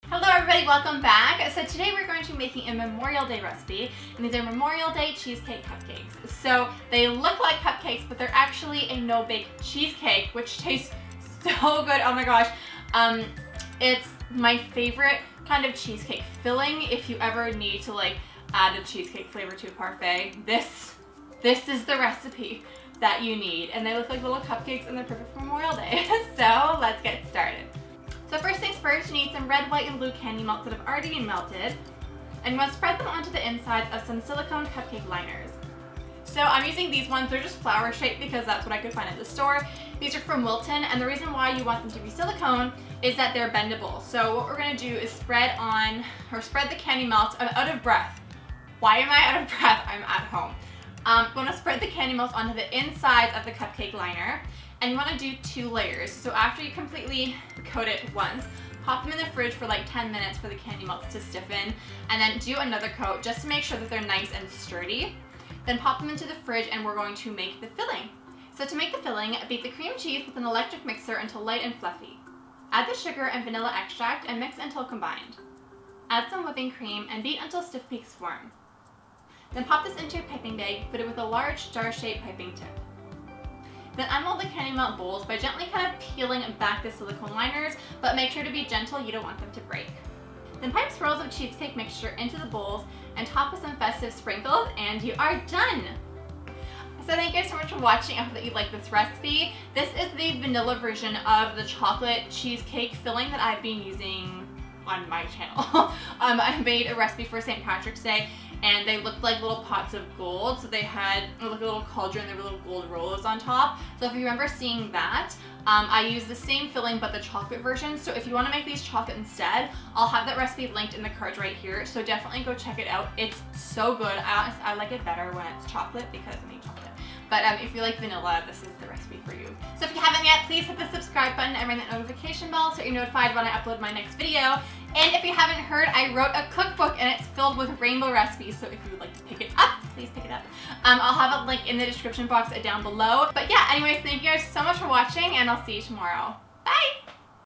Hello everybody, welcome back. So today we're going to be making a Memorial Day recipe, and these are Memorial Day cheesecake cupcakes. So they look like cupcakes, but they're actually a no-bake cheesecake, which tastes so good. Oh my gosh. It's my favorite kind of cheesecake filling. If you ever need to like add a cheesecake flavor to a parfait, this is the recipe that you need. And they look like little cupcakes and they're perfect for Memorial Day. So let's get started. So first things first, you need some red, white, and blue candy melts that have already been melted. And you want to spread them onto the insides of some silicone cupcake liners. So I'm using these ones. They're just flower shaped because that's what I could find at the store. These are from Wilton, and the reason why you want them to be silicone is that they're bendable. So what we're going to do is spread the candy melts. I'm out of breath. Why am I out of breath? I'm at home. I'm going to spread the candy melts onto the insides of the cupcake liner. And you want to do 2 layers. So after you completely coat it once, pop them in the fridge for like 10 minutes for the candy melts to stiffen, and then do another coat just to make sure that they're nice and sturdy. Then pop them into the fridge and we're going to make the filling. So to make the filling, beat the cream cheese with an electric mixer until light and fluffy. Add the sugar and vanilla extract and mix until combined. Add some whipping cream and beat until stiff peaks form. Then pop this into a piping bag fitted with a large star-shaped piping tip. Then unmold the candy melt bowls by gently kind of peeling back the silicone liners, but make sure to be gentle, you don't want them to break. Then pipe swirls of cheesecake mixture into the bowls and top with some festive sprinkles, and you are done! So thank you guys so much for watching. I hope that you like this recipe. This is the vanilla version of the chocolate cheesecake filling that I've been using on my channel. I made a recipe for St. Patrick's Day, and they looked like little pots of gold. So they had like a little cauldron, there were little gold rolls on top. So if you remember seeing that, I used the same filling but the chocolate version. So if you want to make these chocolate instead, I'll have that recipe linked in the cards right here. So definitely go check it out. It's so good. I like it better when it's chocolate because I make chocolate. But if you like vanilla, this is the recipe for you. So if you haven't yet, please hit the subscribe button and ring that notification bell so you're notified when I upload my next video. And if you haven't heard, I wrote a cookbook and it's filled with rainbow recipes, so if you would like to pick it up, please pick it up. I'll have a link in the description box down below. But yeah, anyways, thank you guys so much for watching, and I'll see you tomorrow. Bye!